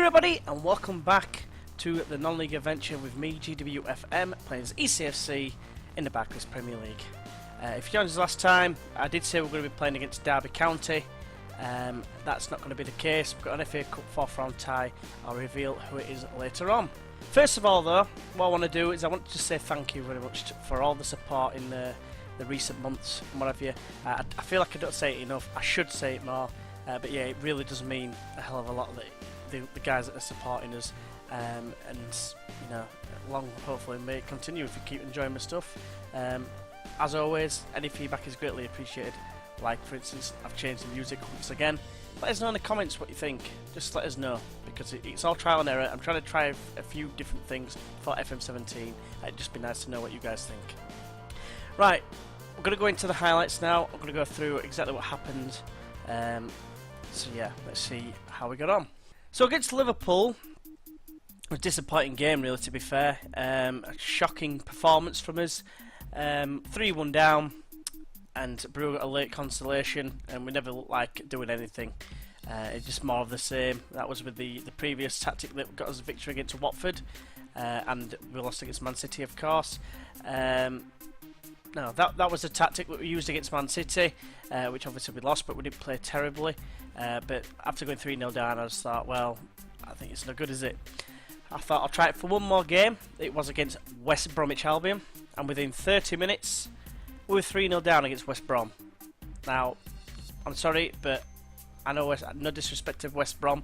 everybody, and welcome back to the non-league adventure with me, GWFM, playing as ECFC in the Barclays Premier League. If you joined us last time, I did say we're going to be playing against Derby County. That's not going to be the case. We've got an FA Cup fourth round tie. I'll reveal who it is later on. First of all though, what I want to do is I want to say thank you very much for all the support in the recent months and what have you. I feel like I don't say it enough. I should say it more. But yeah, it really does mean a hell of a lot that the guys that are supporting us, and you know, long hopefully may continue if you keep enjoying my stuff. As always, any feedback is greatly appreciated. Like for instance, I've changed the music once again. Let us know in the comments what you think. Just let us know, because it's all trial and error. I'm trying to try a few different things for FM17. It'd just be nice to know what you guys think. Right, we're going to go into the highlights now. I'm going to go through exactly what happened. So yeah, let's see how we got on. So against Liverpool, a disappointing game really, to be fair. A shocking performance from us. 3-1 down, and Brewer got a late consolation, and we never looked like doing anything. It's just more of the same. That was with the previous tactic that got us a victory against Watford, and we lost against Man City, of course. No, that was the tactic that we used against Man City, which obviously we lost, but we didn't play terribly. But after going 3-0 down, I just thought, well, I think it's no good, is it? I thought I'll try it for one more game. It was against West Bromwich Albion, and within 30 minutes, we were 3-0 down against West Brom. Now, I'm sorry, but I know no disrespect to West Brom,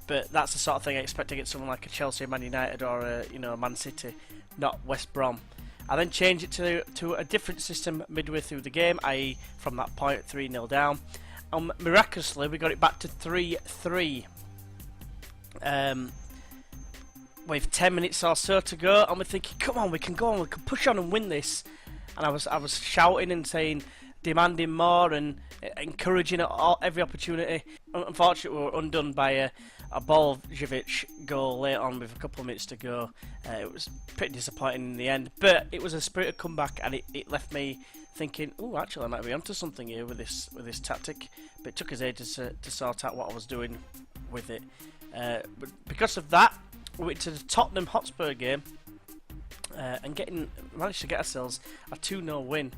but that's the sort of thing I expect against someone like a Chelsea, Man United, or a Man City, not West Brom. I then changed it to a different system midway through the game, i.e. from that point 3-0 down. And miraculously, we got it back to 3-3. With 10 minutes or so to go, and we're thinking, come on, we can go on, we can push on and win this. And I was shouting and saying, demanding more and encouraging every opportunity. Unfortunately, we were undone by a Boljevic goal late on with a couple of minutes to go. It was pretty disappointing in the end, but it was a spirited comeback, and it left me thinking, oh, actually, I might be onto something here with this tactic. But it took us ages to sort out what I was doing with it. But because of that, we went to the Tottenham Hotspur game and managed to get ourselves a 2-0 win.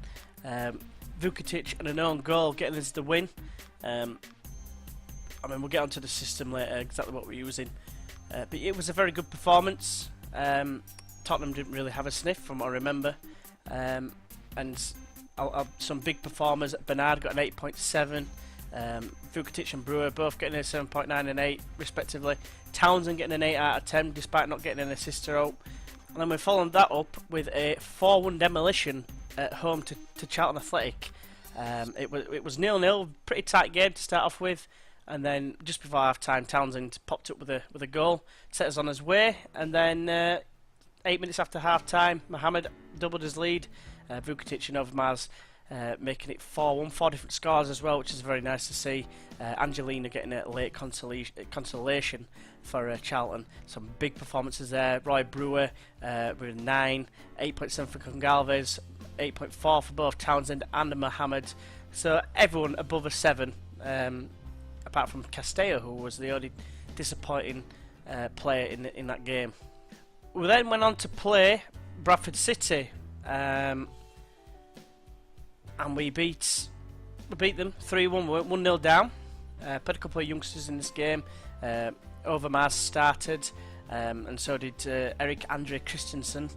Vukitic and an own goal getting us the win. I mean, we'll get onto the system later, exactly what we're using. But it was a very good performance. Tottenham didn't really have a sniff from what I remember. And some big performers. Bernard got an 8.7. Vukitic and Brewer both getting a 7.9 and 8 respectively. Townsend getting an 8 out of 10 despite not getting an assist or out. And then we're following that up with a 4-1 demolition at home to Charlton Athletic. It was 0-0, pretty tight game to start off with, and then just before half time, Townsend popped up with a goal, set us on his way, and then 8 minutes after half time, Mohamed doubled his lead. Vukitic and Overmars making it 4-1, 4 different scores as well, which is very nice to see. Angelina getting a late consolation for Charlton. Some big performances there. Roy Brewer with 9, 8.7 for Gonçalves, 8.4 for both Townsend and Mohamed. So everyone above a 7, apart from Castello, who was the only disappointing player in that game. We then went on to play Bradford City. And we beat them 3-1. We went 1-0 down. Put a couple of youngsters in this game. Overmars started, and so did Eric Andre Christensen,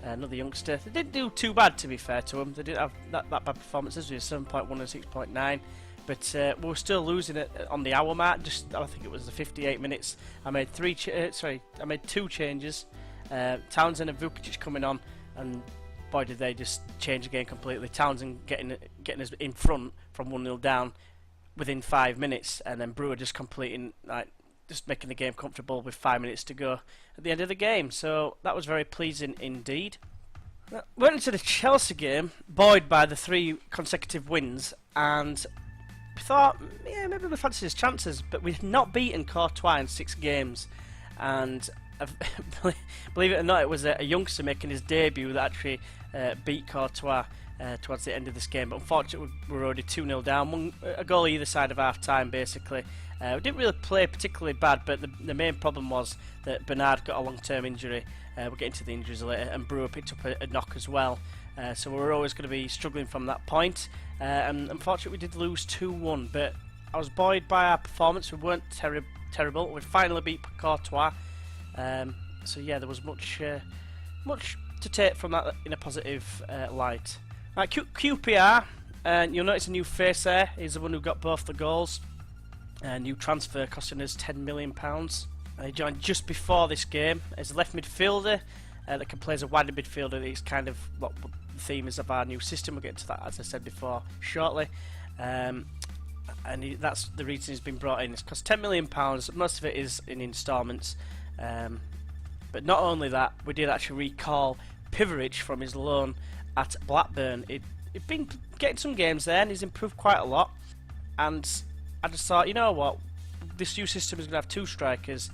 another youngster. They didn't do too bad, to be fair to them. They didn't have that bad performances. We had 7.1 and 6.9, but we were still losing it on the hour mark. I think it was the 58 minutes. I made 2 changes. Townsend and Vukic coming on, and boy, did they just change the game completely. Townsend getting us in front from 1-0 down within 5 minutes, and then Brewer just completing, just making the game comfortable with 5 minutes to go at the end of the game. So that was very pleasing indeed. Went into the Chelsea game, buoyed by the 3 consecutive wins, and we thought, yeah, maybe we fancy his chances, but we've not beaten Courtois in 6 games, and believe it or not, it was a youngster making his debut that actually beat Courtois. towards the end of this game, but unfortunately we were already 2-0 down, a goal either side of half time basically. We didn't really play particularly bad, but the main problem was that Bernard got a long-term injury. We'll get into the injuries later, and Brewer picked up a knock as well. So we were always going to be struggling from that point, and unfortunately we did lose 2-1, but I was buoyed by our performance. We weren't terrible. We finally beat Courtois, so yeah, there was much to take from that in a positive light. Right, QPR, and you'll notice a new face there. He's the one who got both the goals. A new transfer costing us £10 million. He joined just before this game as a left midfielder that can play as a wider midfielder. It's kind of what the theme is of our new system. We'll get into that, as I said before, shortly. That's the reason he's been brought in. It's cost £10 million. Most of it is in instalments. But not only that, we did actually recall Pivarich from his loan at Blackburn. He'd been getting some games there and he's improved quite a lot. And I just thought, you know what, this new system is going to have 2 strikers.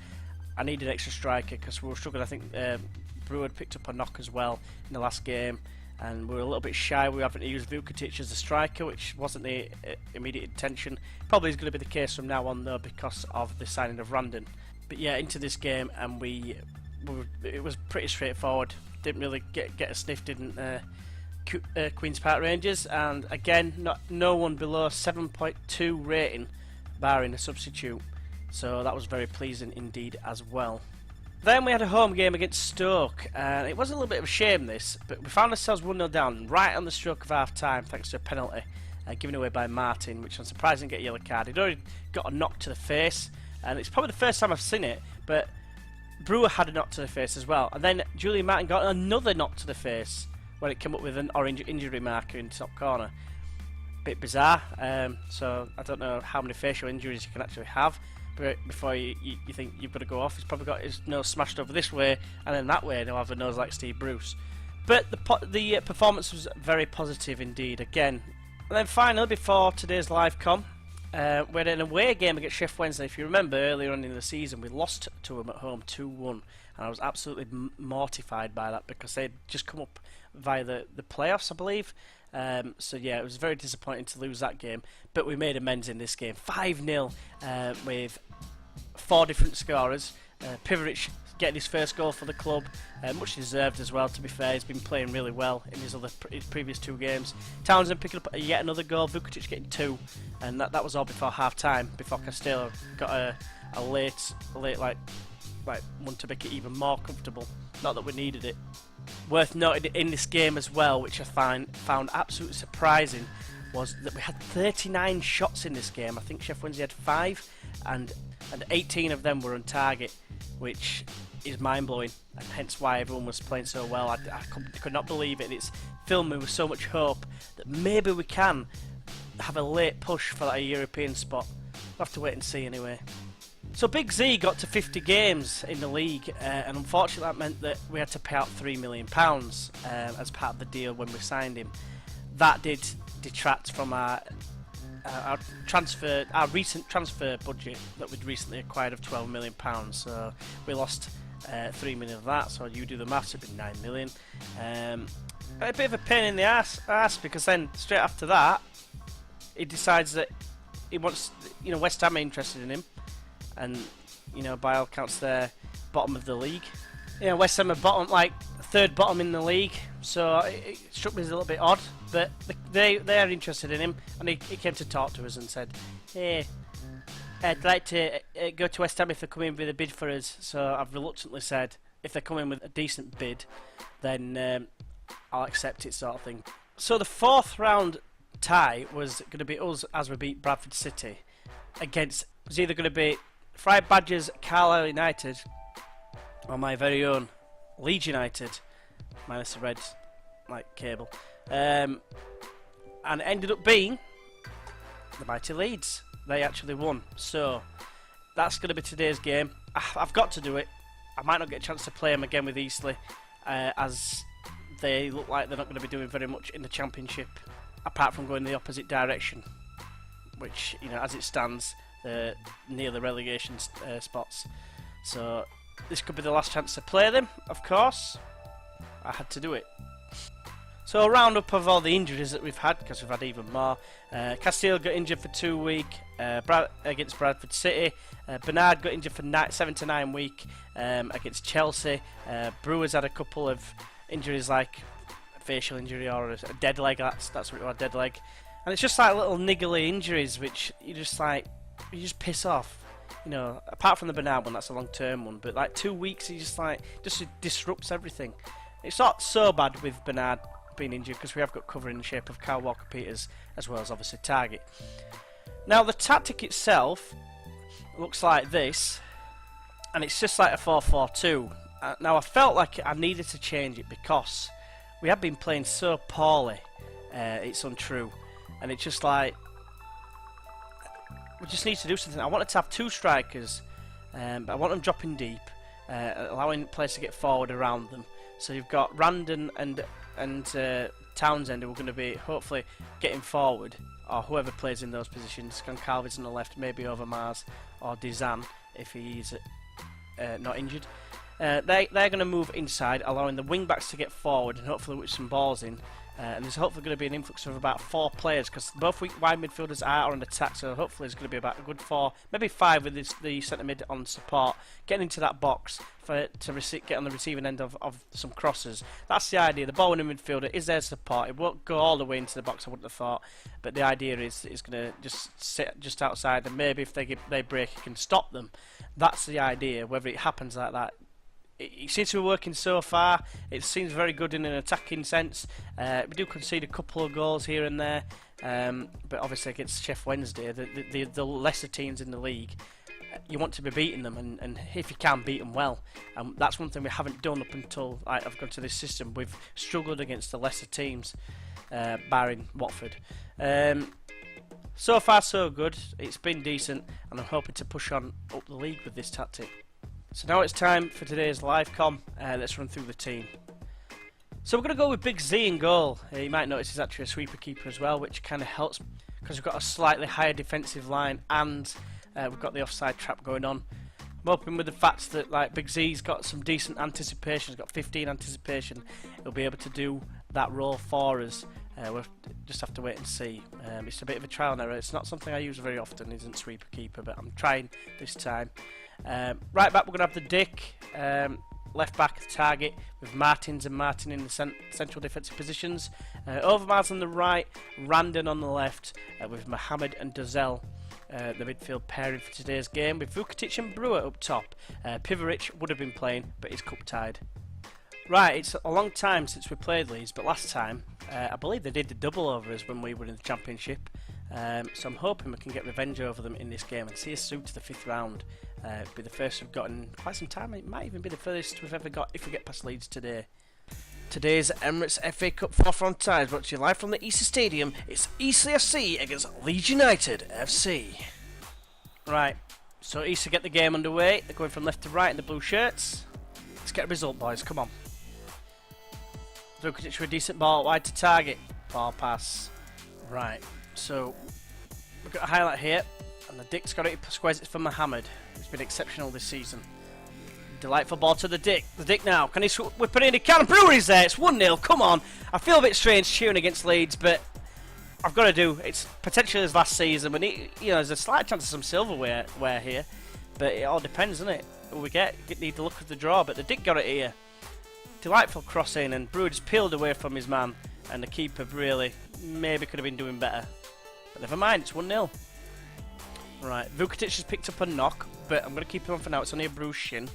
I need an extra striker because we were struggling. I think Brewer had picked up a knock as well in the last game, and we were a little bit shy. We haven't used Vukotic as a striker, which wasn't the immediate intention. Probably is going to be the case from now on though, because of the signing of Randon. But yeah, into this game, and it was pretty straightforward. Didn't really get a sniff, didn't Queen's Park Rangers, and again, no one below 7.2 rating, barring a substitute. So that was very pleasing indeed as well. Then we had a home game against Stoke, and it was a little bit of a shame this, but we found ourselves 1-0 down right on the stroke of half time thanks to a penalty given away by Martin, which I'm surprised didn't get a yellow card. He'd already got a knock to the face, and it's probably the first time I've seen it, but Brewer had a knock to the face as well, and then Julian Martin got another knock to the face when it came up with an orange injury marker in the top corner. Bit bizarre, so I don't know how many facial injuries you can actually have before you think you've got to go off. He's probably got his nose smashed over this way and then that way, and he'll have a nose like Steve Bruce. But the performance was very positive indeed again. And then finally, before today's live com, we had an away game against Sheffield Wednesday. If you remember, earlier on in the season we lost to them at home 2-1, and I was absolutely mortified by that because they'd just come up via the playoffs, I believe. So yeah, it was very disappointing to lose that game, but we made amends in this game. 5-0 with 4 different scorers. Pivarich getting his first goal for the club, much deserved as well, to be fair. He's been playing really well in his previous 2 games. Townsend picking up yet another goal, Vukotic getting 2, and that was all before half time, before Castillo got a late like one to make it even more comfortable. Not that we needed it. Worth noting in this game as well, which I found absolutely surprising, was that we had 39 shots in this game. I think Sheffield Wednesday had 5, and 18 of them were on target, which is mind-blowing, and hence why everyone was playing so well. I could not believe it, and it's filled me with so much hope that maybe we can have a late push for that European spot. We'll have to wait and see anyway. So Big Z got to 50 games in the league, and unfortunately that meant that we had to pay out £3 million as part of the deal when we signed him. That did detract from our recent transfer budget that we'd recently acquired of £12 million. So we lost 3 million of that. So you do the maths, it'd be 9 million. A bit of a pain in the ass because then straight after that, he decides that he wants, West Ham are interested in him. And, by all accounts, they're bottom of the league. West Ham are third bottom in the league, so it struck me as a little bit odd. But they are interested in him, and he came to talk to us and said, "Hey, I'd like to go to West Ham if they come in with a bid for us." So I've reluctantly said, if they come in with a decent bid, then I'll accept it, sort of thing. So the 4th round tie was going to be us as we beat Bradford City against. It was either going to be Fried Badgers, Carlisle United, or my very own Leeds United, minus the red cable, and it ended up being the mighty Leeds. They actually won, so that's going to be today's game. I've got to do it. I might not get a chance to play them again with Eastleigh, as they look like they're not going to be doing very much in the Championship, apart from going the opposite direction, which, as it stands, near the relegation spots. So this could be the last chance to play them, of course. I had to do it. So a roundup of all the injuries that we've had, because we've had even more. Castillo got injured for 2 weeks against Bradford City. Bernard got injured for 7 to 9 weeks against Chelsea. Brewers had a couple of injuries like a facial injury or a dead leg. That's what it was, dead leg. And it's just like little niggly injuries which you just piss off. You know, apart from the Bernard one, that's a long-term one. But like 2 weeks, just disrupts everything. It's not so bad with Bernard being injured because we have got cover in the shape of Kyle Walker-Peters as well as obviously Target. Now the tactic itself looks like this, and it's just like a 4-4-2. Now I felt like I needed to change it because we have been playing so poorly, it's untrue, and it's just like we just need to do something. I wanted to have 2 strikers, but I want them dropping deep, allowing players to get forward around them. So you've got Randon and Townsend who are going to be hopefully getting forward, or whoever plays in those positions. Goncalves on the left, maybe Overmars or Dizan if he's not injured. They're going to move inside, allowing the wing backs to get forward and hopefully with some balls in. And there's hopefully going to be an influx of about 4 players because both wide midfielders are on attack, so hopefully there's going to be about a good 4, maybe 5 with the centre mid on support, getting into that box to get on the receiving end of some crosses. That's the idea. The ball in the midfielder is there support. It won't go all the way into the box, I wouldn't have thought, but the idea is it's going to just sit just outside, and maybe if they break, it can stop them. That's the idea. Whether it happens like that, it seems to be working so far. It seems very good in an attacking sense. We do concede a couple of goals here and there, but obviously against Sheff Wednesday, the lesser teams in the league, you want to be beating them, and if you can, beat them well. That's one thing we haven't done up until I've gone to this system. We've struggled against the lesser teams, barring Watford. So far so good. It's been decent, and I'm hoping to push on up the league with this tactic. So now it's time for today's live com. Let's run through the team. So we're going to go with Big Z in goal. You might notice he's actually a sweeper keeper as well, which kind of helps because we've got a slightly higher defensive line and we've got the offside trap going on. I'm hoping with the fact that like Big Z's got some decent anticipation, he's got 15 anticipation, he'll be able to do that role for us. We'll just have to wait and see. It's a bit of a trial and error. It's not something I use very often, isn't sweeper keeper, but I'm trying this time. Right back, we're going to have the Dick. Left back, Target, with Martins and Martin in the central defensive positions. Overmars on the right, Randon on the left, with Mohamed and Dozel, the midfield pairing for today's game, with Vukotic and Brewer up top. Pivaric would have been playing, but he's cup tied. Right, it's a long time since we played Leeds, but last time, I believe they did the double over us when we were in the Championship. So I'm hoping we can get revenge over them in this game and see us through to the 5th round. It'll be the first we've got in quite some time. It might even be the first we've ever got if we get past Leeds today. Today's Emirates FA Cup 4th round tie is brought to you live from the Easter Stadium. It's Eastleigh FC against Leeds United FC. Right, so Easter get the game underway. They're going from left to right in the blue shirts. Let's get a result, boys. Come on. Vukotic with a decent ball wide to Target. Ball pass. Right, so we've got a highlight here, and the Dick's got it. Squares it for Mohamed. He's been exceptional this season. Delightful ball to the Dick. The Dick now. Can he whip it in? He can. Brewery's there. It's 1-0. Come on. I feel a bit strange cheering against Leeds, but I've got to do. It's potentially his last season. We need, there's a slight chance of some silverware here, but it all depends, doesn't it? What we need the luck of the draw, but the Dick got it here. Delightful crossing, and Brewer just peeled away from his man, and the keeper really maybe could have been doing better. But never mind, it's 1-0. Right, Vukotic has picked up a knock, but I'm going to keep him on for now. It's only a bruised shin.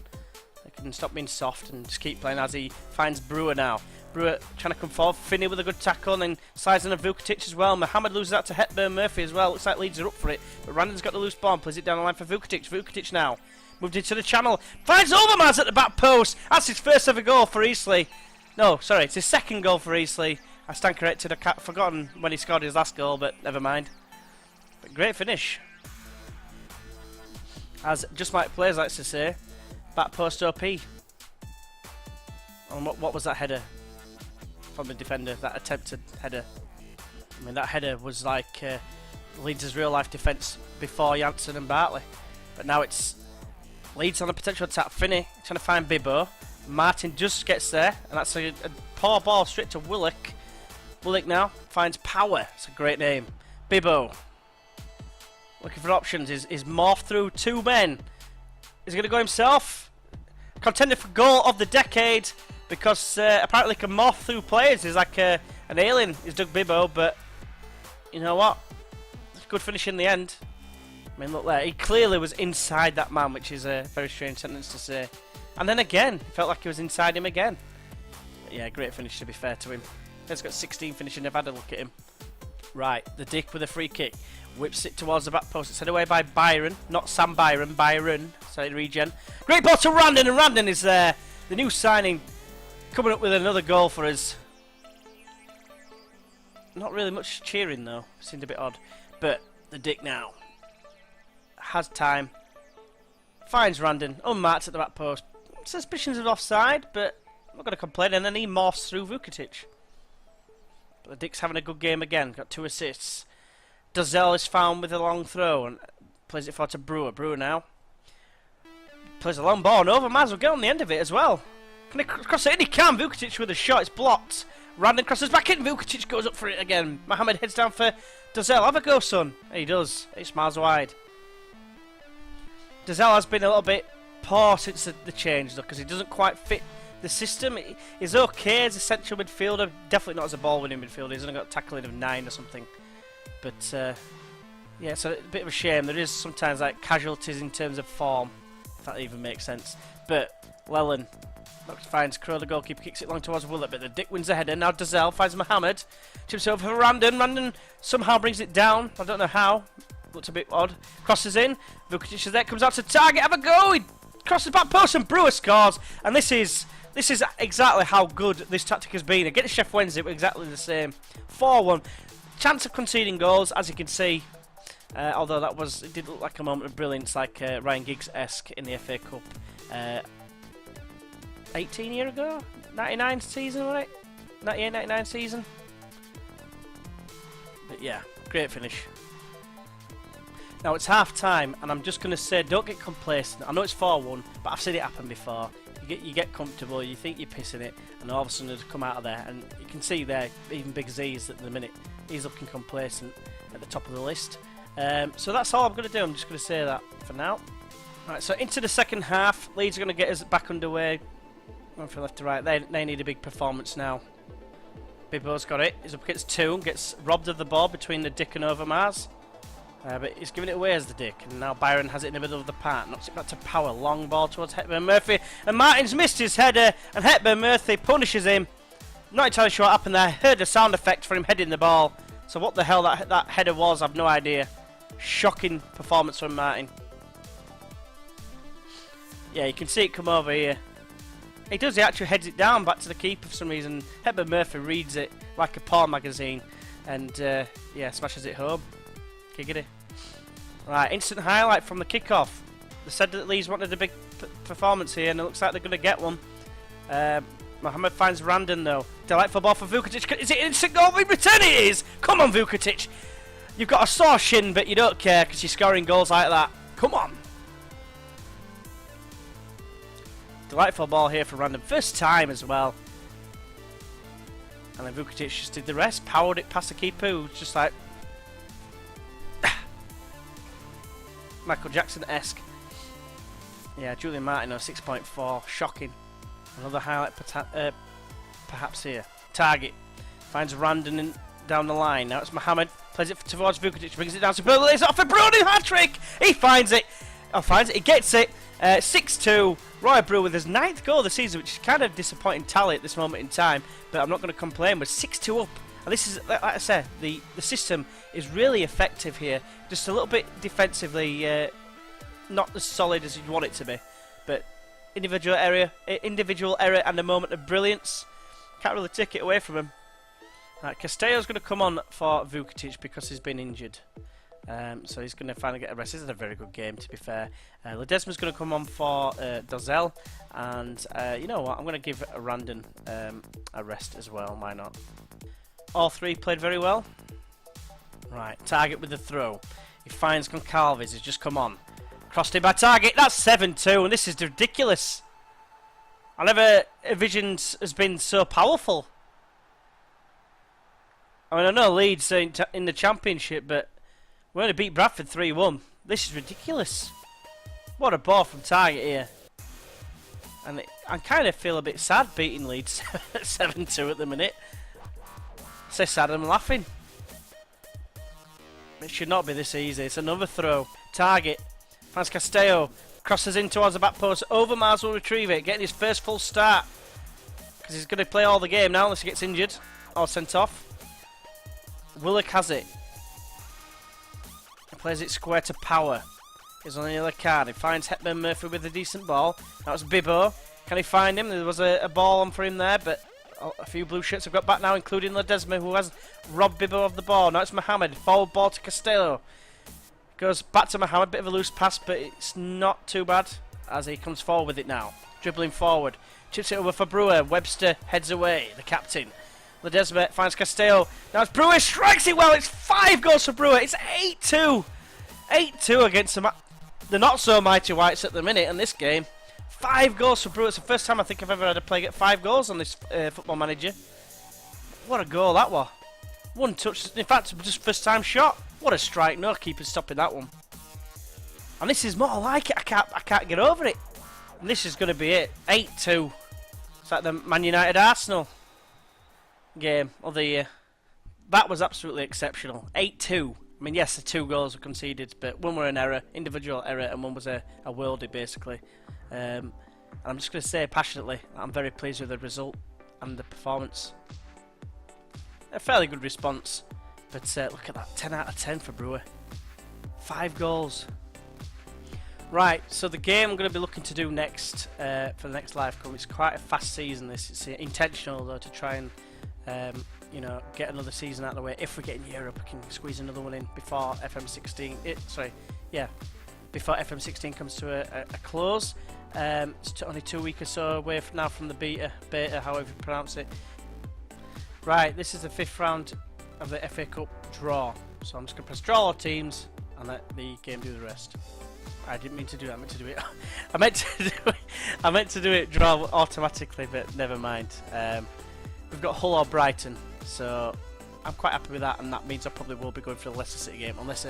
I can stop being soft and just keep playing as he finds Brewer now. Brewer trying to come forward. Finney with a good tackle, and then slides in a Vukotic as well. Mohamed loses that to Hepburn Murphy as well. Looks like Leeds are up for it, but Randon's got the loose ball and plays it down the line for Vukotic. Vukotic now moved into the channel. Finds Overmars at the back post. That's his first ever goal for Eastleigh. No, sorry, it's his second goal for Eastleigh. I stand corrected. I've forgotten when he scored his last goal, but never mind. But great finish. As Just Mike Players likes to say, back post OP. And what was that header from the defender? That attempted header. I mean, that header was like Leeds' real life defence before Janssen and Bartley. But now it's Leeds on a potential attack. Finney trying to find Bibbo. Martin just gets there, and that's a poor ball straight to Willock. Willick now finds Power. It's a great name. Bibbo. Looking for options. Is morphed through 2 men. Is he going to go himself? Contender for goal of the decade. Because apparently can morph through players. He's like an alien. He's Doug Bibbo. But you know what? It's a good finish in the end. I mean, look there. He clearly was inside that man, which is a very strange sentence to say. And then again, felt like he was inside him again. But yeah, great finish to be fair to him. He's got 16 finishing. They've had a look at him. Right, the Dick with a free kick. Whips it towards the back post. It's headed away by Byron. Not Sam Byron, Byron. Sorry, regen. Great ball to Randon, and Randon is there. The new signing coming up with another goal for us. Not really much cheering though. Seemed a bit odd. But the Dick now has time. Finds Randon. Unmarked at the back post. Suspicions of offside, but I'm not going to complain. And then he morphs through Vukotic. But the Dick's having a good game again. Got 2 assists. Dozel is found with a long throw and plays it forward to Brewer. Brewer now plays a long ball and Overmars will get on the end of it as well. Can he cross it in? He can. Vukotic with a shot. It's blocked. Randon crosses back in. Vukotic goes up for it again. Mohamed heads down for Dozel. Have a go, son. He does. It's miles wide. Dozel has been a little bit poor since the change though, because he doesn't quite fit the system. He's okay as a central midfielder, definitely not as a ball-winning midfielder. He's only got a tackling of 9 or something. But yeah, it's a bit of a shame. There is sometimes like casualties in terms of form, if that even makes sense. But Lellan finds Crow, the goalkeeper, kicks it long towards Willett, but the Dick wins the header. Now Dozel finds Mohamed, chips over for Randon. Randon somehow brings it down. I don't know how. Looks a bit odd. Crosses in. Vukotic is there, comes out to target. Have a go. He crosses back post and Brewer scores. And this is exactly how good this tactic has been. Against Sheff Wednesday, it was exactly the same. 4-1. Chance of conceding goals, as you can see. Although it did look like a moment of brilliance, like Ryan Giggs-esque in the FA Cup 18 years ago? 99 season, right? 98-99 season. But yeah, great finish. Now it's half time, and I'm just going to say, don't get complacent. I know it's 4-1, but I've seen it happen before. You get comfortable, you think you're pissing it, and all of a sudden it's come out of there. And you can see there, even Big Z's at the minute, he's looking complacent at the top of the list. So that's all I'm going to do. I'm just going to say that for now. Right, so into the second half, Leeds are going to get us back underway. Going from left to right, they need a big performance now. Bibbo's got it. He's up against 2, gets robbed of the ball between the Dick and Overmars. But he's giving it away as the Dick, and now Byron has it in the middle of the park. Knocks it back to Power. Long ball towards Hepburn Murphy, and Martin's missed his header, and Hepburn Murphy punishes him. Not entirely sure what happened there. I heard a sound effect for him heading the ball. So what the hell that header was, I've no idea. Shocking performance from Martin. Yeah, you can see it come over here. He does, he actually heads it down back to the keeper for some reason. Hepburn Murphy reads it like a porn magazine, and yeah, smashes it home. Giggity. Right, instant highlight from the kickoff. They said that Leeds wanted a big performance here, and it looks like they're going to get one. Mohamed finds Randon though. Delightful ball for Vukotic. Is it instant goal? In return it is! Come on, Vukotic! You've got a sore shin, but you don't care because you're scoring goals like that. Come on! Delightful ball here for Randon. First time as well. And then Vukotic just did the rest. Powered it past the keeper, who was just like... Michael Jackson-esque. Yeah, Julian Martin, 6.4. Shocking. Another highlight perhaps here. Target. Finds Randon down the line. Now it's Mohamed. Plays it towards Vukotic. Brings it down to Bill. Lays it off for Bruni. Hat-trick! He finds it. Oh, finds it. He gets it. 6-2. Roy Brewer with his 9th goal of the season, which is kind of disappointing tally at this moment in time. But I'm not going to complain. We're 6-2 up. And this is, like I said, the system is really effective here. Just a little bit defensively, not as solid as you'd want it to be. But individual error and a moment of brilliance. Can't really take it away from him. Right, Castello's going to come on for Vukotic because he's been injured. So he's going to finally get a rest. This is a very good game, to be fair. Ledesma's going to come on for Dozel. And you know what? I'm going to give Randon a rest as well. Why not? All three played very well. Right, Target with the throw. He finds Goncalves. He's just come on. Crossed in by Target. That's 7-2, and this is ridiculous. I never envisioned has been so powerful. I mean, I know Leeds are in the Championship, but we only beat Bradford 3-1. This is ridiculous. What a ball from target here. And I kind of feel a bit sad beating Leeds 7-2 at the minute. So sad I'm laughing. It should not be this easy. It's another throw. Target. Franz Castello crosses in towards the back post. Overmars will retrieve it, getting his first full start. Because he's going to play all the game now unless he gets injured or sent off. Willock has it. He plays it square to Power. He's on the other card. He finds Hepburn Murphy with a decent ball. That was Bibbo. Can he find him? There was a ball on for him there, but a few blue shirts have got back now, including Ledesma, who has robbed Bibbo of the ball. Now it's Mohamed. Forward ball to Castello. Goes back to Mohamed. Bit of a loose pass, but it's not too bad as he comes forward with it now. Dribbling forward. Chips it over for Brewer. Webster heads away. The captain. Ledesma finds Castello. Now it's Brewer. Strikes it well. It's 5 goals for Brewer. It's 8-2. 8-2 against the not so mighty Whites at the minute in this game. 5 goals for Brewer. It's the first time I think I've ever had a player get 5 goals on this Football Manager. What a goal that was. One touch. In fact, just first time shot. What a strike. No keeper stopping that one. And this is more like it. I can't get over it. And this is going to be it. 8-2. It's like the Man United Arsenal game of the year. That was absolutely exceptional. 8-2. I mean, yes, the 2 goals were conceded, but one were an error, individual error, and one was a worldie, basically. And I'm just going to say passionately, I'm very pleased with the result and the performance. A fairly good response, but look at that, 10 out of 10 for Brewer. 5 goals. Right, so the game I'm going to be looking to do next for the next live come. It's quite a fast season. This it's intentional though to try and you know, get another season out of the way. If we get in Europe, we can squeeze another one in before FM16. Before FM16 comes to a close. It's only 2 weeks or so away now from the beta, however you pronounce it. Right, this is the 5th round of the FA Cup draw. So I'm just going to press draw all teams and let the game do the rest. I didn't mean to do that. I meant to do it. I meant to do it draw automatically, but never mind. We've got Hull or Brighton, so I'm quite happy with that, and that means I probably will be going for the Leicester City game, unless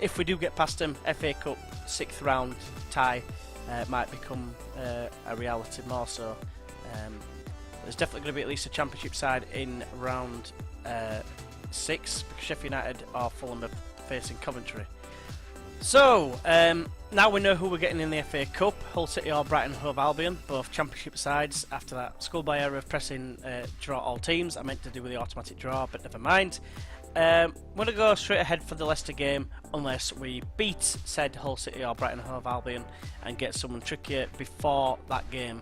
if we do get past them, FA Cup 6th round tie might become a reality more so. There's definitely going to be at least a Championship side in round 6 because Sheffield United or Fulham are facing Coventry. So now we know who we're getting in the FA Cup. Hull City or Brighton Hove Albion, both Championship sides. After that schoolboy error of pressing draw all teams, I meant to do with the automatic draw, but never mind. We're going to go straight ahead for the Leicester game unless we beat said Hull City or Brighton Hove Albion and get someone trickier before that game.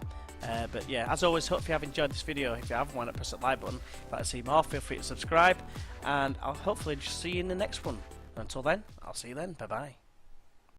But yeah, as always, hope you have enjoyed this video. If you have, why not press that like button. If you'd like to see more, feel free to subscribe, and I'll hopefully just see you in the next one. Until then, I'll see you then. Bye bye.